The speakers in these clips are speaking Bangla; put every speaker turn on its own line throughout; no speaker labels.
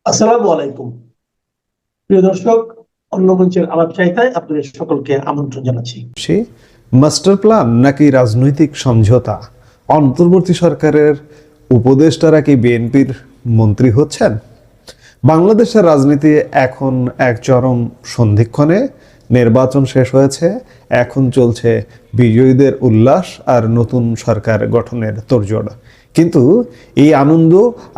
আসসালামু আলাইকুম। প্রিয় দর্শক, অন্য মঞ্চের আলাপ চাইতায় আপনাদের সকলকে আমন্ত্রণ জানাচ্ছি।
সে মাস্টার প্ল্যান নাকি রাজনৈতিক সমঝোতা? অন্তর্বর্তী সরকারের উপদেষ্টারা কি বিএনপির মন্ত্রী হচ্ছেন? বাংলাদেশের রাজনীতি এখন এক চরম সন্ধিক্ষণে। নির্বাচন শেষ হয়েছে, এখন চলছে বিজয়ীদের উল্লাস আর নতুন সরকার গঠনের তোড়জোড়। কিন্তু এই আনন্দ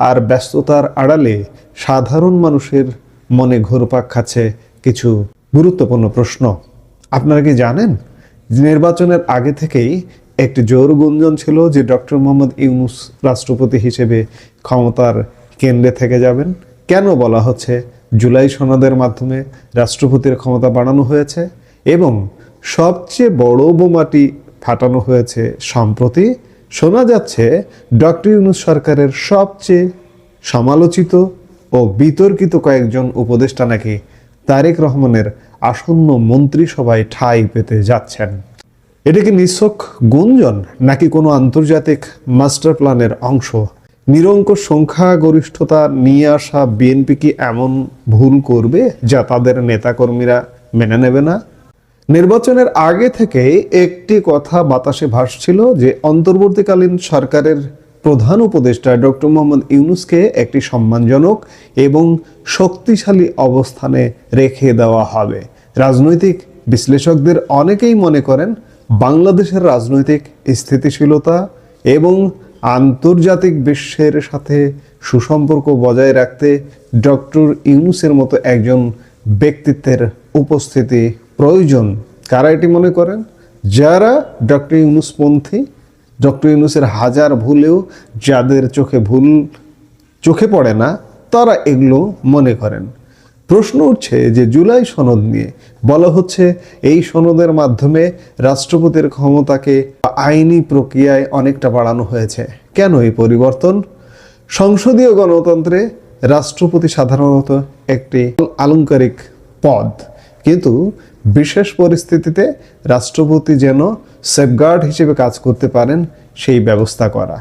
আর ব্যস্ততার আড়ালে সাধারণ মানুষের মনে ঘুরপাক খাচ্ছে কিছু গুরুত্বপূর্ণ প্রশ্ন। আপনারা কি জানেন, নির্বাচনের আগে থেকেই একটি জোর গুঞ্জন ছিল যে ডক্টর মোহাম্মদ ইউনূস রাষ্ট্রপতি হিসেবে ক্ষমতার কেন্দ্রে থেকে যাবেন? কেন বলা হচ্ছে জুলাই সনদের মাধ্যমে রাষ্ট্রপতির ক্ষমতা বাড়ানো হয়েছে? এবং সবচেয়ে বড় বোমাটি ফাটানো হয়েছে সম্প্রতি। শোনা যাচ্ছে ডক্টর ইউনূস সরকারের সবচেয়ে সমালোচিত ও বিতর্কিত কয়েকজন উপদেষ্টা নাকি তারেক রহমানের আসন্ন মন্ত্রিসভায় ঠাঁই পেতে যাচ্ছেন। এটা কি নিছক গুঞ্জন নাকি কোনো আন্তর্জাতিক মাস্টার প্ল্যানের অংশ? নিরঙ্কুশ সংখ্যাগরিষ্ঠতা নিয়ে আসা বিএনপি কি এমন ভুল করবে যা তাদের নেতাকর্মীরা মেনে নেবে না? নির্বাচনের আগে থেকে একটি কথা বাতাসে ভাসছিল যে অন্তর্বর্তীকালীন সরকারের প্রধান উপদেষ্টা ডক্টর মোহাম্মদ ইউনূসকে একটি সম্মানজনক এবং শক্তিশালী অবস্থানে রেখে দেওয়া হবে। রাজনৈতিক বিশ্লেষকদের অনেকেই মনে করেন বাংলাদেশের রাজনৈতিক স্থিতিশীলতা এবং আন্তর্জাতিক বিশ্বের সাথে সুসম্পর্ক বজায় রাখতে ডক্টর ইউনূসের মতো একজন ব্যক্তিত্বের উপস্থিতি প্রয়োজন। কারা এটি মনে করেন? যারা ডক্টর ইউনূসপন্থী, ডক্টর ইউনূসের হাজার ভুলেও যাদের চোখে পড়ে না, তারা এগুলো মনে করেন। প্রশ্ন উঠছে যে জুলাই সনদ নিয়ে বলা হচ্ছে এই সনদের মাধ্যমে রাষ্ট্রপতির ক্ষমতাকে আইনি প্রক্রিয়ায় অনেকটা বাড়ানো হয়েছে। কেন এই পরিবর্তন? সংসদীয় গণতন্ত্রে রাষ্ট্রপতি সাধারণত একটি আলংকারিক পদ, কিন্তু বিশেষ পরিস্থিতিতে রাষ্ট্রপতি যেন সেফগার্ড হিসেবে কাজ করতে পারেন সেই ব্যবস্থা করা।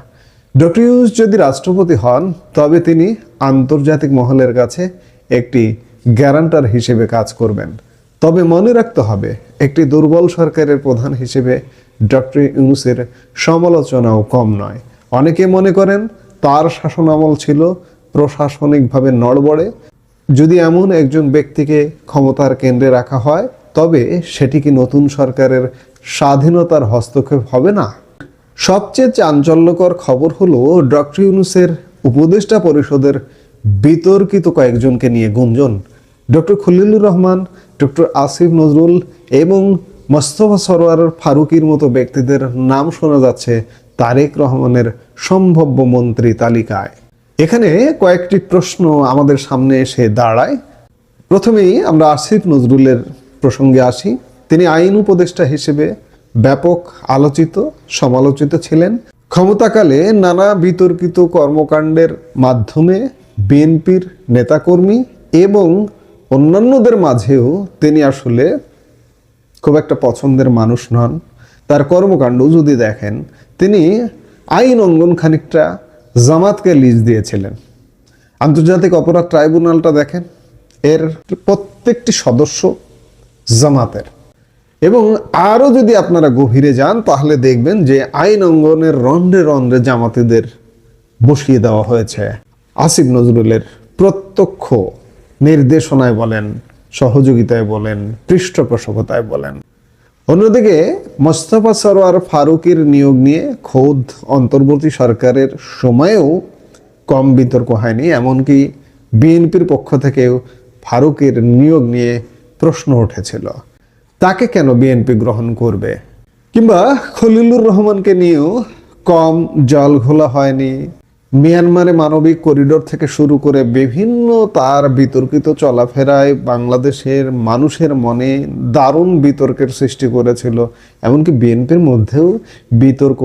ডক্টর ইউনূস যদি রাষ্ট্রপতি হন তবে তিনি আন্তর্জাতিক মহলের কাছে একটি গ্যারান্টার হিসেবে কাজ করবেন। তবে মনে রাখতে হবে, একটি দুর্বল সরকারের প্রধান হিসেবে ডক্টর ইউনূসের সমালোচনাও কম নয়। অনেকে মনে করেন তার শাসনামল ছিল প্রশাসনিকভাবে নড়বড়ে। যদি এমন একজন ব্যক্তিকে ক্ষমতার কেন্দ্রে রাখা হয় তবে সেটি কি নতুন সরকারের স্বাধীনতার হস্তক্ষেপ হবে না? সবচেয়ে চাঞ্চল্যকর খবর হলো ডক্টর ইউনূসের উপদেষ্টা পরিষদের বিতর্কিত কয়েকজনকে নিয়ে গুঞ্জন। ডক্টর খলিলুর রহমান, ডক্টর আসিফ নজরুল এবং মোস্তফা সরোয়ার ফারুকীর মতো ব্যক্তিদের নাম শোনা যাচ্ছে তারেক রহমানের সম্ভাব্য মন্ত্রী তালিকায়। এখানে কয়েকটি প্রশ্ন আমাদের সামনে এসে দাঁড়ায়। প্রথমেই আমরা আসিফ নজরুলের প্রসঙ্গে আসি। তিনি আইন উপদেষ্টা হিসেবে ব্যাপক আলোচিত সমালোচিত ছিলেন। ক্ষমতাকালে নানা বিতর্কিত কর্মকাণ্ডের মাধ্যমে বিএনপির নেতাকর্মী এবং অন্যান্যদের মাঝেও তিনি আসলে খুব একটা পছন্দের মানুষ নন। তার কর্মকাণ্ড যদি দেখেন, তিনি আইন অঙ্গন খানিকটা জামাতকে লিজ দিয়েছিলেন। আন্তর্জাতিক অপরাধ ট্রাইব্যুনালটা দেখেন, এর প্রত্যেকটি সদস্য জামাতের। এবং আরও যদি আপনারা গভীরে যান তাহলে দেখবেন যে আইন অঙ্গনের রন্ধ্রে রন্ধ্রে জামাতিদের বসিয়ে দেওয়া হয়েছে। আসিফ নজরুলের প্রত্যক্ষ নির্দেশনায় বলেন, সহযোগিতায় বলেন, পৃষ্ঠপোষকতায় বলেন। অন্যদিকে মোস্তফা সরোয়ার ফারুকীর নিয়োগ নিয়ে খোদ অন্তর্বর্তী সরকারের সময়েও কম বিতর্ক হয়নি। এমনকি বিএনপির পক্ষ থেকেও ফারুকীর নিয়োগ নিয়ে প্রশ্ন উঠেছিল, তাকে কেন বিএনপি গ্রহণ করবে? কিংবা খলিলুর রহমানকে নিয়েও কম জল ঘোলা হয়নি। মিয়ানমারে মানবিক করিডোর থেকে শুরু করে বিভিন্ন তার বিতর্কিত চলাফেরায় বাংলাদেশের মানুষের মনে দারুণ বিতর্কের সৃষ্টি করেছিল। এমনকি বিএনপির মধ্যেও বিতর্ক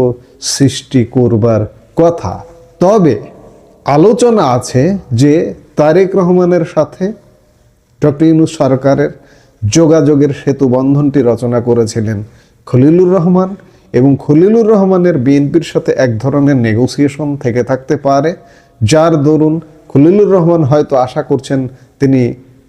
সৃষ্টি করবার কথা। তবে আলোচনা আছে যে তারেক রহমানের সাথে ডক্টর ইউনূস সরকারের যোগাযোগের সেতু বন্ধনটি রচনা করেছিলেন খলিলুর রহমান, এবং খলিলুর রহমানের বিএনপির সাথে এক ধরনের নেগোসিয়েশন থেকে থাকতে পারে, যার দরুন খলিলুর রহমান হয়তো আশা করছেন তিনি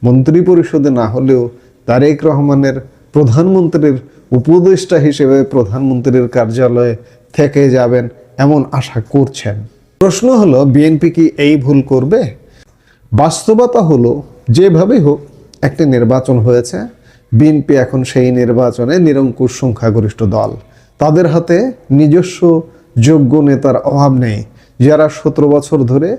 মন্ত্রী পরিষদে না হলেও তারেক রহমানের প্রধানমন্ত্রীর উপদেষ্টা হিসেবে প্রধানমন্ত্রীর কার্যালয়ে থেকে যাবেন এমন আশা করছেন। প্রশ্ন হলো বিএনপি কি এই ভুল করবে? বাস্তবতা হলো যেভাবেই হোক একটি নির্বাচন হয়েছে, বিএনপি এখন সেই নির্বাচনে নিরঙ্কুশ সংখ্যাগরিষ্ঠ দল। তাদের হাতে নিজস্ব যোগ্য নেতার অভাব নেই, যারা 17 বছর ধরে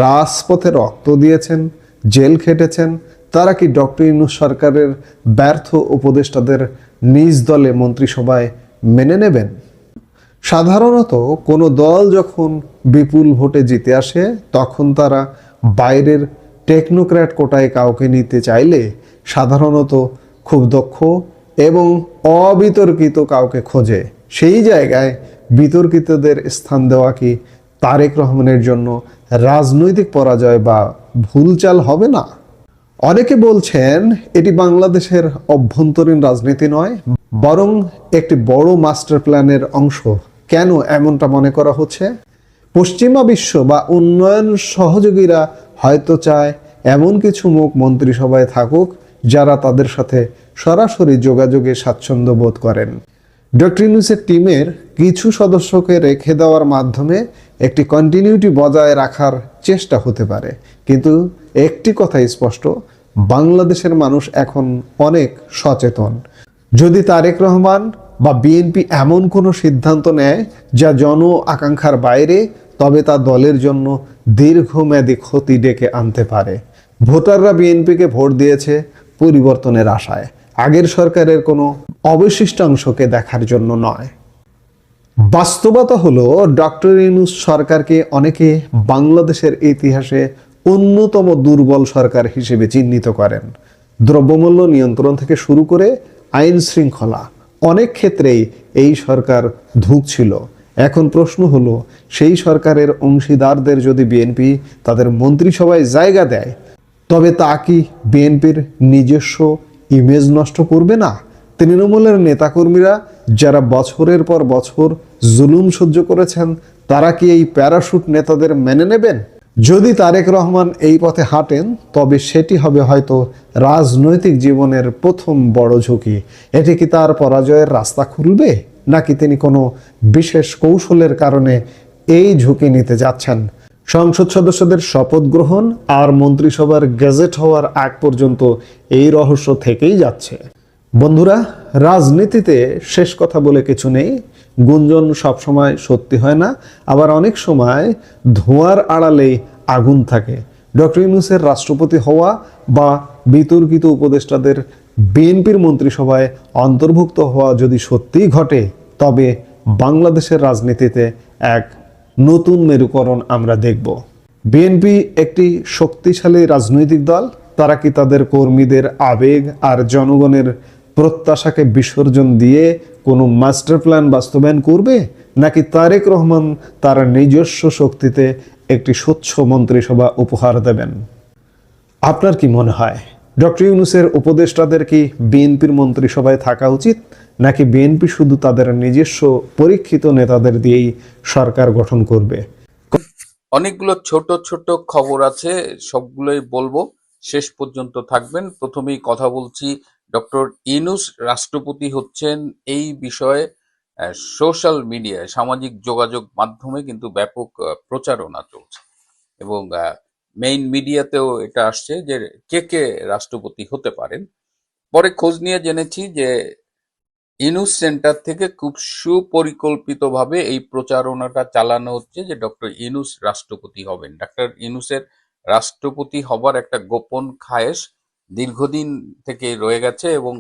রাজপথে রক্ত দিয়েছেন, জেল খেটেছেন। তারা কি ডক্টর ইউনূস সরকারের ব্যর্থ উপদেষ্টাদের নিজ দলে মন্ত্রিসভায় মেনে নেবেন? সাধারণত কোনো দল যখন বিপুল ভোটে জিতে আসে তখন তারা বাইরের টেকনোক্র্যাট কোটায় কাউকে নিতে চাইলে সাধারণত খুব দক্ষ এবং অবিতর্কিত কাউকে খোঁজে। সেই জায়গায় বিতর্কিতদের স্থান দেওয়া কি তারেক রহমানের জন্য রাজনৈতিক পরাজয় বা ভুলচাল হবে না? অনেকে বলছেন এটি বাংলাদেশের অভ্যন্তরীণ রাজনীতি নয়, বরং একটি বড় মাস্টার প্ল্যানের অংশ। কেন এমনটা মনে করা হচ্ছে? পশ্চিমা বিশ্ব বা উন্নয়ন সহযোগীরা হয়তো চায় এমন কিছু মুখ মন্ত্রিসভায় থাকুক যারা তাদের সাথে সরাসরি যোগাযোগে স্বাচ্ছন্দ্য বোধ করেন। ডক্টর ইউনূসের টিমের কিছু সদস্যকে রেখে দেওয়ার মাধ্যমে একটি কন্টিনিউটি বজায় রাখার চেষ্টা হতে পারে। কিন্তু একটি কথাই স্পষ্ট, বাংলাদেশের মানুষ এখন অনেক সচেতন। যদি তারেক রহমান বা বিএনপি এমন কোনো সিদ্ধান্ত নেয় যা জন আকাঙ্ক্ষার বাইরে, তবে তা দলের জন্য দীর্ঘমেয়াদী ক্ষতি ডেকে আনতে পারে। ভোটাররা বিএনপিকে ভোট দিয়েছে পরিবর্তনের আশায়, আগের সরকারের কোনো অবশিষ্টাংশকে দেখার জন্য নয়। বাস্তবতা হলো ডক্টর ইউনূস সরকারকে অনেকে বাংলাদেশের ইতিহাসে অন্যতম দুর্বল সরকার হিসেবে চিহ্নিত করেন। দ্রব্যমূল্য নিয়ন্ত্রণ থেকে শুরু করে আইন শৃঙ্খলা অনেক ক্ষেত্রেই এই সরকার ধুঁকছিল। এখন প্রশ্ন হলো, সেই সরকারের অংশীদারদের যদি বিএনপি তাদের মন্ত্রিসভায় জায়গা দেয়, তবে তা কি বিএনপির নিজস্ব ইমেজ নষ্ট করবে না? তৃণমূলের নেতাকর্মীরা যারা বছরের পর বছর জুলুম সহ্য করেছেন, তারা কি এই প্যারাশুট নেতাদের মেনে নেবেন? যদি তারেক রহমান এই পথে হাঁটেন, তবে সেটি হবে হয়তো রাজনৈতিক জীবনের প্রথম বড় ঝুঁকি। এটি কি তার পরাজয়ের রাস্তা খুলবে, নাকি তিনি কোনো বিশেষ কৌশলের কারণে এই ঝুঁকি নিতে যাচ্ছেন? সংসদ সদস্যদের শপথ গ্রহণ আর মন্ত্রিসভার গেজেট হওয়ার আগ পর্যন্ত এই রহস্য থেকেই যাচ্ছে। বন্ধুরা, রাজনীতিতে শেষ কথা বলে কিছু নেই। গুঞ্জন সবসময় সত্যি হয় না, আবার অনেক সময় ধোঁয়ার আড়ালেই আগুন থাকে। ডক্টর ইউনূসের রাষ্ট্রপতি হওয়া বা বিতর্কিত উপদেষ্টাদের বিএনপির মন্ত্রিসভায় অন্তর্ভুক্ত হওয়া যদি সত্যিই ঘটে, তবে বাংলাদেশের রাজনীতিতে এক নতুন মেরুকরণ আমরা দেখব। বিএনপি একটি শক্তিশালী রাজনৈতিক দল। তারা কি তাদের কর্মীদের আবেগ আর জনগণের প্রত্যাশাকে বিসর্জন দিয়ে কোনো মাস্টার প্ল্যান বাস্তবায়ন করবে, নাকি তারেক রহমান তার নিজস্ব শক্তিতে একটি স্বচ্ছ মন্ত্রিসভা উপহার দেবেন? আপনার কি মনে হয়, ডক্টর ইউনূসের উপদেষ্টাদের কি বিএনপির মন্ত্রিসভায় থাকা উচিত, নাকি বিএনপি শুধু তাদের নিজস্ব পরীক্ষিত নেতাদের দিয়েই সরকার গঠন করবে?
অনেকগুলো ছোট ছোট খবর আছে, সবগুলোই বলবো, শেষ পর্যন্ত থাকবেন। প্রথমেই কথা বলছি, ডক্টর ইউনূস রাষ্ট্রপতি হচ্ছেন এই বিষয়ে সোশ্যাল মিডিয়ায়, সামাজিক যোগাযোগ মাধ্যমে কিন্তু ব্যাপক প্রচারণা চলছে এবং মেইন মিডিয়াতেও এটা আসছে যে কে কে রাষ্ট্রপতি হতে পারেন। পরে খোঁজ নিয়ে জেনেছি যে ইউনূস সেন্টার থেকে খুব সুপরিকল্পিতভাবে এই প্রচারণাটা চালানো হচ্ছে যে ডক্টর ইউনূস রাষ্ট্রপতি হবেন। ডক্টর ইউনূসের রাষ্ট্রপতি হবার একটা গোপন খায়েশ দীর্ঘদিন থেকে রয়ে গেছে এবং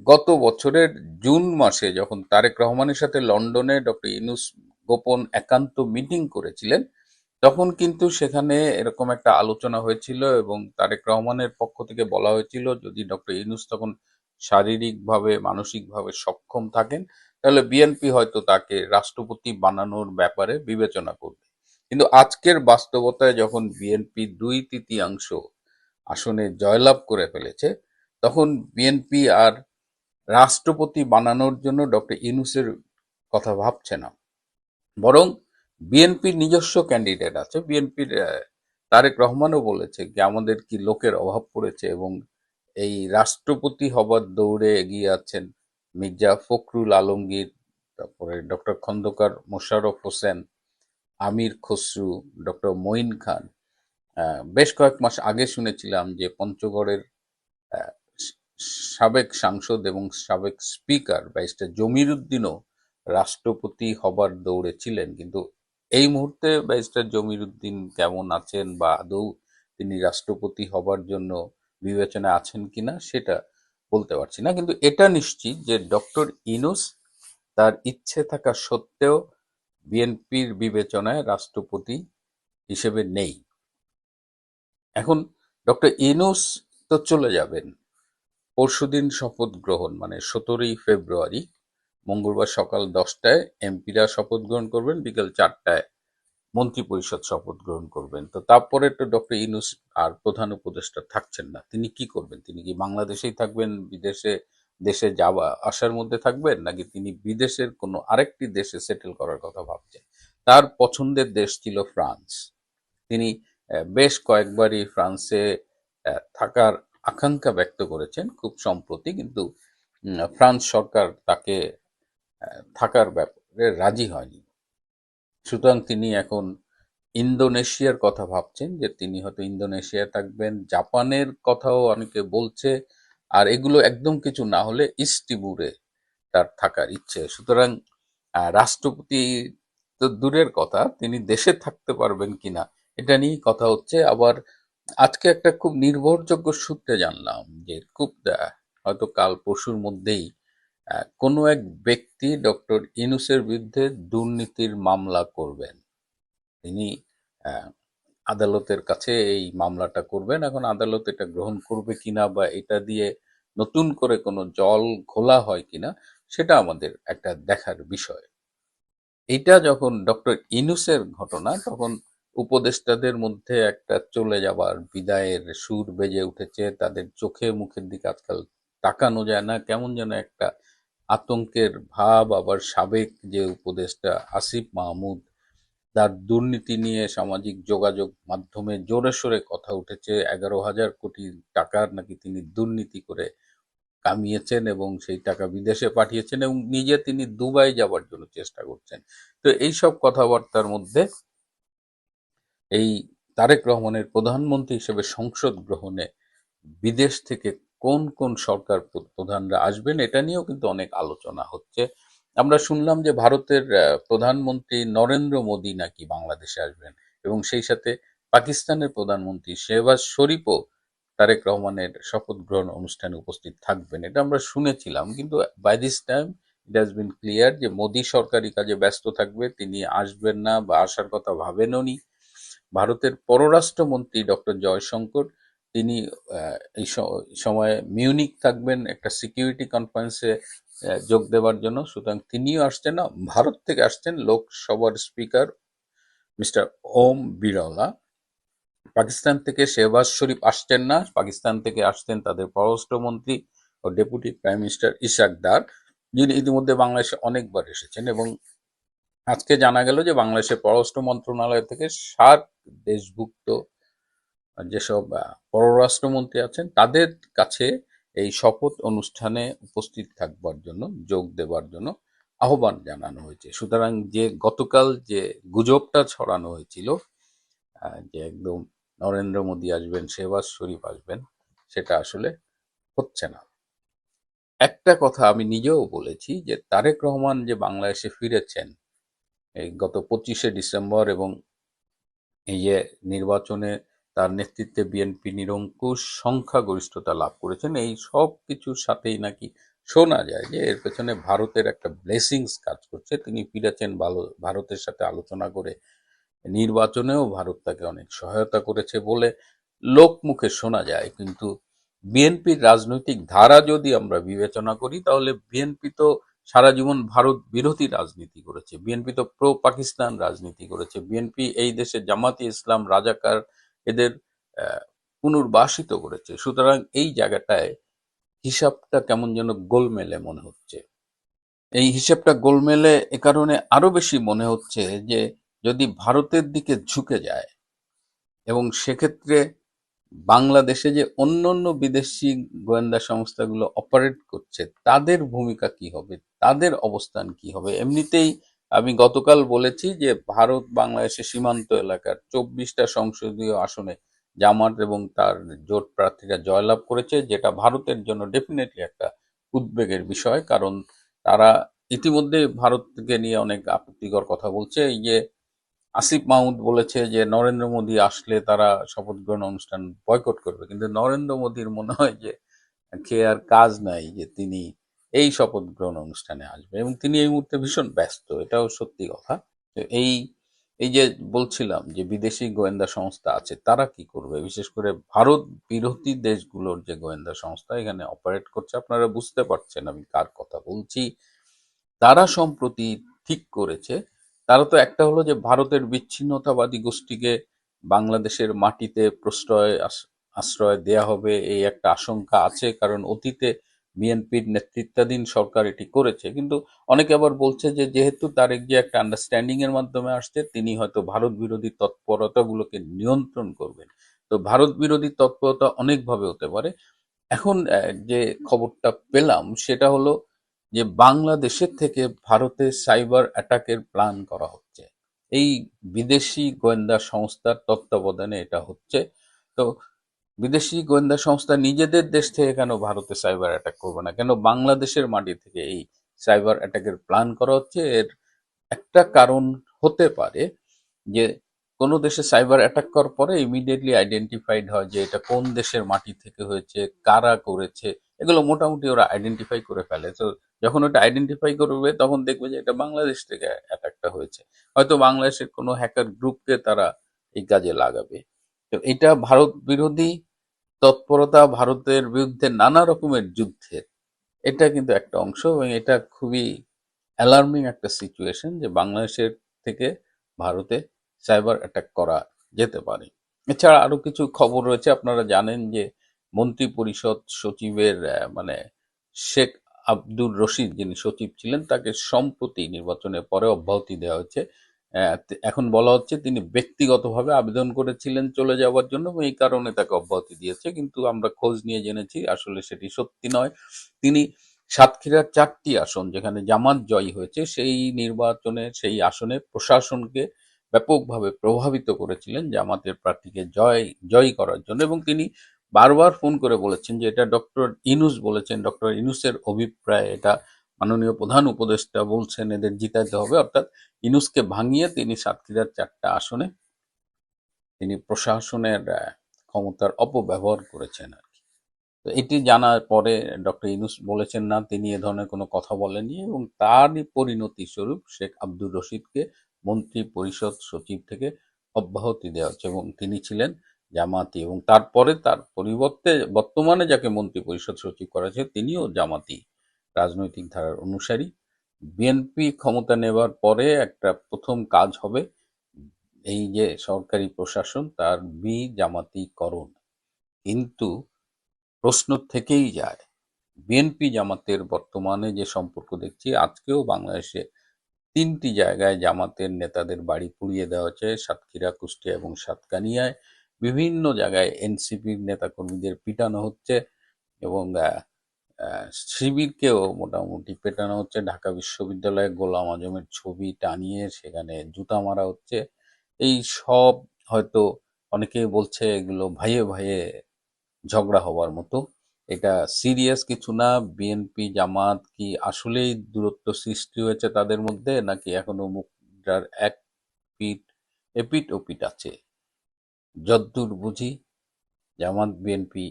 গত বছরের জুন মাসে যখন তারেক রহমানের সাথে লন্ডনে ডক্টর ইউনূস গোপন একান্ত মিটিং করেছিলেন, তখন কিন্তু সেখানে এরকম একটা আলোচনা হয়েছিল এবং তারেক রহমানের পক্ষ থেকে বলা হয়েছিল যদি ডক্টর ইউনূস তখন শারীরিকভাবে মানসিকভাবে সক্ষম থাকেন, তাহলে বিএনপি হয়তো তাকে রাষ্ট্রপতি বানানোর ব্যাপারে বিবেচনা করবে। কিন্তু আজকের বাস্তবতায় যখন বিএনপি 2/3 আসনে জয়লাভ করে ফেলেছে, তখন বিএনপি আর রাষ্ট্রপতি বানানোর জন্য ডক্টর ইউনূসের কথা ভাবছে না, বরং বিএনপির নিজস্ব ক্যান্ডিডেট আছে। বিএনপির তারেক রহমানও বলেছে যে আমাদের কি লোকের অভাব পড়েছে, এবং এই রাষ্ট্রপতি হবার দৌড়ে এগিয়ে আছেন মির্জা ফখরুল আলমগীর, তারপরে ডক্টর খন্দকার মোশাররফ হোসেন, আমির খসরু, ডক্টর মঈন খান। বেশ কয়েক মাস আগে শুনেছিলাম যে পঞ্চগড়ের আহ, সাবেক সাংসদ এবং সাবেক স্পিকার ব্যারিস্টার জমির উদ্দিনও রাষ্ট্রপতি হবার দৌড়ে ছিলেন, কিন্তু এই মুহূর্তে ব্যারিস্টার জমির উদ্দিন কেমন আছেন বা আদৌ তিনি রাষ্ট্রপতি হবার জন্য বিবেচনায় আছেন কিনা সেটা বলতে পারছি না, কিন্তু এটা নিশ্চিত যে ডক্টর ইনুস তার ইচ্ছে থাকা সত্ত্বেও বিএনপির বিবেচনায় রাষ্ট্রপতি হিসেবে নেই। এখন ডক্টর ইনুস তো চলে যাবেন পরশুদিন শপথ গ্রহণ, মানে 17ই ফেব্রুয়ারি মঙ্গলবার সকাল 10টায় এমপিরা শপথ গ্রহণ করবেন, বিকেল 4টায় মন্ত্রিপরিষদ শপথ গ্রহণ করবেন। তো তারপরে তো ডক্টর ইনুস আর প্রধান উপদেষ্টা থাকছেন না, তিনি কি করবেন? তিনি কি বাংলাদেশেই থাকবেন, দেশে যাওয়া আসার মধ্যে থাকবেন, নাকি তিনি বিদেশের কোনো আরেকটি দেশে সেটেল করার কথা ভাবছেন? তার পছন্দের দেশ ছিল ফ্রান্স। তিনি বেশ কয়েকবারই ফ্রান্সে থাকার আকাঙ্ক্ষা ব্যক্ত করেছেন খুব সম্প্রতি, কিন্তু ফ্রান্স সরকার তাকে থাকার ব্যাপারে রাজি হয়নি। সুতরাং তিনি এখন ইন্দোনেশিয়ার কথা ভাবছেন, যে তিনি হয়তো ইন্দোনেশিয়ায় থাকবেন। জাপানের কথাও অনেকে বলছে, আর এগুলো একদম কিছু না হলে ইস্ট তিমুরে তার থাকার ইচ্ছে। সুতরাং রাষ্ট্রপতি তো দূরের কথা, তিনি দেশে থাকতে পারবেন কিনা এটা নিয়েই কথা হচ্ছে। আবার আজকে একটা খুব নির্ভরযোগ্য সূত্রে জানলাম যে খুব হয়তো কাল পরশুর মধ্যেই কোনো এক ব্যক্তি ডক্টর ইনুসের বিরুদ্ধে দুর্নীতির মামলা করবেন। তিনি আহ, আদালতের কাছে এই মামলাটা করবেন। এখন আদালত এটা গ্রহণ করবে কিনা বা এটা দিয়ে নতুন করে কোনো জল ঘোলা হয় কিনা সেটা আমাদের একটা দেখার বিষয়। এইটা যখন ডক্টর ইনুসের ঘটনা, তখন উপদেষ্টাদের মধ্যে একটা চলে যাবার বিদায়ের সুর বেজে উঠেছে। তাদের চোখে মুখের দিকে আজকাল তাকানো যায় না, কেমন যেন একটা আতঙ্কের ভাব। আবার সাবেক যে উপদেষ্টা আসিফ মাহমুদ, তার দুর্নীতি নিয়ে সামাজিক যোগাযোগ মাধ্যমে জোরে সোরে কথা উঠেছে। 11,000 কোটি টাকার নাকি তিনি দুর্নীতি করে কামিয়েছেন এবং সেই টাকা বিদেশে পাঠিয়েছেন, এবং নিজে তিনি দুবাই যাবার জন্য চেষ্টা করছেন। তো এইসব কথাবার্তার মধ্যে এই তারেক রহমানের প্রধানমন্ত্রী হিসেবে সংসদ গ্রহণে বিদেশ থেকে কোন কোন সরকার প্রধানরা আসবেন এটা নিয়েও কিন্তু অনেক আলোচনা হচ্ছে। আমরা শুনলাম যে ভারতের প্রধানমন্ত্রী নরেন্দ্র মোদী নাকি বাংলাদেশে আসবেন, এবং সেই সাথে পাকিস্তানের প্রধানমন্ত্রী শেহবাজ শরীফও তারেক রহমানের শপথ গ্রহণ অনুষ্ঠানে উপস্থিত থাকবেন। এটা আমরা শুনেছিলাম, কিন্তু by this time it has been clear যে মোদী সরকারি কাজে ব্যস্ত থাকবে, তিনি আসবেন না বা আসার কথা ভাবেনওনি। ভারতের পররাষ্ট্রমন্ত্রী ডক্টর জয়শঙ্কর, তিনি এই সময়ে মিউনিক থাকবেন একটা সিকিউরিটি কনফারেন্সে যোগ দেওয়ার জন্য। সুতরাং তিনিও আসছেন না। ভারত থেকে আসছেন লোকসভার স্পিকার মিস্টার ওম বিরলা। পাকিস্তান থেকে শেহবাজ শরীফ আসছেন না। পাকিস্তান থেকে আসছেন তাদের পররাষ্ট্রমন্ত্রী ও ডেপুটি প্রাইম মিনিস্টার ইশাক দার, যিনি ইতিমধ্যে বাংলাদেশে অনেকবার এসেছেন। এবং আজকে জানা গেল যে বাংলাদেশের পররাষ্ট্র মন্ত্রণালয় থেকে 7 দেশভুক্ত যেসব পররাষ্ট্রমন্ত্রী আছেন তাদের কাছে এই শপথ অনুষ্ঠানে উপস্থিত থাকবার জন্য, যোগ দেবার জন্য আহ্বান জানানো হয়েছে। সুতরাং যে গতকাল যে গুজবটা ছড়ানো হয়েছিল যে একদম নরেন্দ্র মোদী আসবেন, শেহবাজ শরীফ আসবেন, সেটা আসলে হচ্ছে না। একটা কথা আমি নিজেও বলেছি যে তারেক রহমান যে বাংলাদেশে ফিরেছেন এই গত 25শে ডিসেম্বর, এবং এই যে নির্বাচনে তার নেতৃত্বে বিএনপি নিরঙ্কুশ সংখ্যাগরিষ্ঠতা লাভ করেছেন, এই সব কিছুর সাথেই নাকি শোনা যায় যে এর পেছনে ভারতের একটা ব্লেসিংস কাজ করছে। তিনি ফিরেছেন ভারতের সাথে আলোচনা করে, নির্বাচনেও ভারত তাকে অনেক সহায়তা করেছে বলে লোকমুখে শোনা যায়। কিন্তু বিএনপির রাজনৈতিক ধারা যদি আমরা বিবেচনা করি, তাহলে বিএনপি তো সারা জীবন ভারত বিরোধী রাজনীতি করেছে, বিএনপি তো প্রো পাকিস্তান রাজনীতি করেছে, বিএনপি এই দেশে জামাতি ইসলাম, রাজাকার এদের পুনর্বাসিত করেছে। সুতরাং এই জায়গাটায় হিসাবটা কেমন যেন গোলমেলে মনে হচ্ছে। এই হিসেবটা গোলমেলে এ কারণে আরো বেশি মনে হচ্ছে যে যদি ভারতের দিকে ঝুঁকে যায়, এবং সেক্ষেত্রে বাংলাদেশে যে অন্যান্য বিদেশি গোয়েন্দা সংস্থাগুলো অপারেট করছে তাদের ভূমিকা কি হবে, তাদের অবস্থান কি হবে। এমনিতেই আমি গতকাল বলেছি যে ভারত বাংলাদেশের সীমান্ত এলাকার 24টা সংসদীয় আসনে জামাত এবং তার জোট প্রার্থীরা জয়লাভ করেছে, যেটা ভারতের জন্য ডেফিনেটলি একটা উদ্বেগের বিষয়। কারণ তারা ইতিমধ্যে ভারতকে নিয়ে অনেক আপত্তিকর কথা বলছে। এই যে আসিফ মাহমুদ বলেছে যে নরেন্দ্র মোদী আসলে তারা শপথ গ্রহণ অনুষ্ঠান বয়কট করবে, কিন্তু নরেন্দ্র মোদীর মনে হয় যে খেয়ে আর কাজ নাই যে তিনি এই শপথ গ্রহণ অনুষ্ঠানে আসবে, এবং তিনি এই মুহূর্তে ভীষণ ব্যস্ত, এটাও সত্যি কথা। তো এই এই যে বলছিলাম যে বিদেশি গোয়েন্দা সংস্থা আছে তারা কি করবে, বিশেষ করে ভারত বিরোধী দেশগুলোর যে গোয়েন্দা সংস্থা এখানে অপারেট করছে, আপনারা বুঝতে পারছেন আমি কার কথা বলছি। তারা সম্প্রতি ঠিক করেছে, তারা তো একটা হলো যে ভারতের বিচ্ছিন্নতাবাদী গোষ্ঠীকে বাংলাদেশের মাটিতে আশ্রয় দেয়া হবে, এই একটা আশঙ্কা আছে। কারণ অতীতে বিএনপির নেতৃত্বাধীন সরকার এটি করেছে, কিন্তু অনেকে আবার বলছে যে যেহেতু তারেক যে একটা আন্ডারস্ট্যান্ডিং এর মাধ্যমে আসছে, তিনি হয়তো ভারত বিরোধী তৎপরতাগুলোকে নিয়ন্ত্রণ করবেন। তো ভারত বিরোধী তৎপরতা অনেকভাবে হতে পারে। এখন যে খবরটা পেলাম সেটা হলো যে বাংলাদেশের থেকে ভারতে সাইবার অ্যাটাকের প্ল্যান করা হচ্ছে, এই বিদেশি গোয়েন্দা সংস্থার তত্ত্বাবধানে এটা হচ্ছে। তো বিদেশি গোয়েন্দা সংস্থা নিজেদের দেশ থেকে কেন ভারতে সাইবার অ্যাটাক করবে না, কেন বাংলাদেশের মাটি থেকে এই সাইবার অ্যাটাকের প্ল্যান করা হচ্ছে? এর একটা কারণ হতে পারে যে কোনো দেশে সাইবার অ্যাটাক করার পরে ইমিডিয়েটলি আইডেন্টিফাইড হয় যে এটা কোন দেশের মাটি থেকে হয়েছে, কারা করেছে, এগুলো মোটামুটি ওরা আইডেন্টিফাই করে ফেলে। তো যখন ওটা আইডেন্টিফাই করবে তখন দেখবে যে এটা বাংলাদেশ থেকে অ্যাটাকটা হয়েছে, হয়তো বাংলাদেশের কোনো হ্যাকার গ্রুপকে তারা এই কাজে লাগাবে। তো এটা ভারত বিরোধী তৎপরতা, ভারতের বিরুদ্ধে নানা রকমের যুদ্ধের এটা কিন্তু একটা অংশ, এবং এটা খুবই অ্যালার্মিং একটা সিচুয়েশন যে বাংলাদেশের থেকে ভারতে সাইবার অ্যাটাক করা যেতে পারে। এছাড়া আরো কিছু খবর রয়েছে। আপনারা জানেন যে মন্ত্রী পরিষদ সচিবের মানে শেখ আব্দুর রশিদ যিনি সচিব ছিলেন তাকে সম্প্রতি নির্বাচনের পরে অব্যাহতি দেওয়া হয়েছে। এখন বলা হচ্ছে তিনি ব্যক্তিগতভাবে আবেদন করেছিলেন চলে যাওয়ার জন্য এবং এই কারণে তাকে অব্যাহতি দিয়েছে, কিন্তু আমরা খোঁজ নিয়ে জেনেছি আসলে সেটি সত্যি নয়। তিনি সাতক্ষীরার 4টি আসন যেখানে জামাত জয়ী হয়েছে সেই নির্বাচনে সেই আসনে প্রশাসনকে ব্যাপকভাবে প্রভাবিত করেছিলেন জামাতের প্রার্থীকে জয়ী করার জন্য, এবং তিনি বারবার ফোন করে বলেছেন যে এটা ডক্টর ইনুস বলেছেন, ডক্টর ইনুসের অভিপ্রায় এটা, মাননীয় প্রধান উপদেষ্টা বলছেন এদের জিতাইতে হবে, অর্থাৎ ইনুসকে ভাঙিয়ে তিনি সাতক্ষীরার 4টা আসনে তিনি প্রশাসনের ক্ষমতার অপব্যবহার করেছেন আর কি। তো এটি জানার পরে ডক্টর ইউনূস বলেছেন না, তিনি এ ধরনের কোনো কথা বলেননি, এবং তারই পরিণতি স্বরূপ শেখ আব্দুর রশিদকে মন্ত্রী পরিষদ সচিব থেকে অব্যাহতি দেওয়া হচ্ছে, এবং তিনি ছিলেন জামাতি, এবং তারপরে তার পরিবর্তে বর্তমানে যাকে মন্ত্রী পরিষদ সচিব করা হয়েছে তিনিও জামাতি রাজনৈতিক ধারার অনুসারী। বিএনপি ক্ষমতা নেবার পরে একটা প্রথম কাজ হবে এই যে সরকারি প্রশাসন তার জামাতিকরণ। কিন্তু প্রশ্ন থেকেই যায়, বিএনপি জামাতের বর্তমানে যে সম্পর্ক দেখছি, আজকেও বাংলাদেশে 3টি জায়গায় জামাতের নেতাদের বাড়ি পুড়িয়ে দেওয়া হয়েছে, সাতক্ষীরা, কুষ্টিয়া এবং সাতকানিয়ায়। বিভিন্ন জায়গায় এনসিপির নেতাকর্মীদের পিটানো হচ্ছে, এবং শিবিরকেও মোটামুটি পেটানো হচ্ছে। ঢাকা বিশ্ববিদ্যালয়ে গোলাম আজমের ছবি টানিয়ে সেখানে জুতা মারা হচ্ছে। এই সব হয়তো অনেকেই বলছে এগুলো ভাইয়ে ভাইয়ে ঝগড়া হবার মতো, এটা সিরিয়াস কিছু না। বিএনপি জামাত কি আসলেই দূরত্ব সৃষ্টি হয়েছে তাদের মধ্যে, নাকি এখনো মুদ্রার এক পিঠ এপিঠ ওপিঠ আছে? যদ্দূর বুঝি জামাত বিএনপি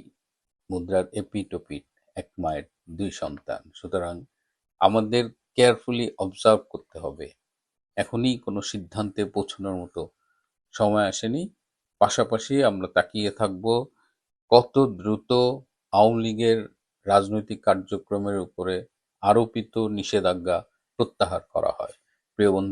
মুদ্রার এপিঠ ওপিঠ, এক মায়ের 2 সন্তান। সুতরাং আমাদের কেয়ারফুলি অবজার্ভ করতে হবে, এখনই কোনো সিদ্ধান্তে পৌঁছানোর মতো সময় আসেনি। পাশাপাশি আমরা তাকিয়ে থাকব কত দ্রুত আওয়ামী লীগের রাজনৈতিক কার্যক্রমের উপরে আরোপিত নিষেধাজ্ঞা প্রত্যাহার করা হয়। প্রিয় বন্ধু,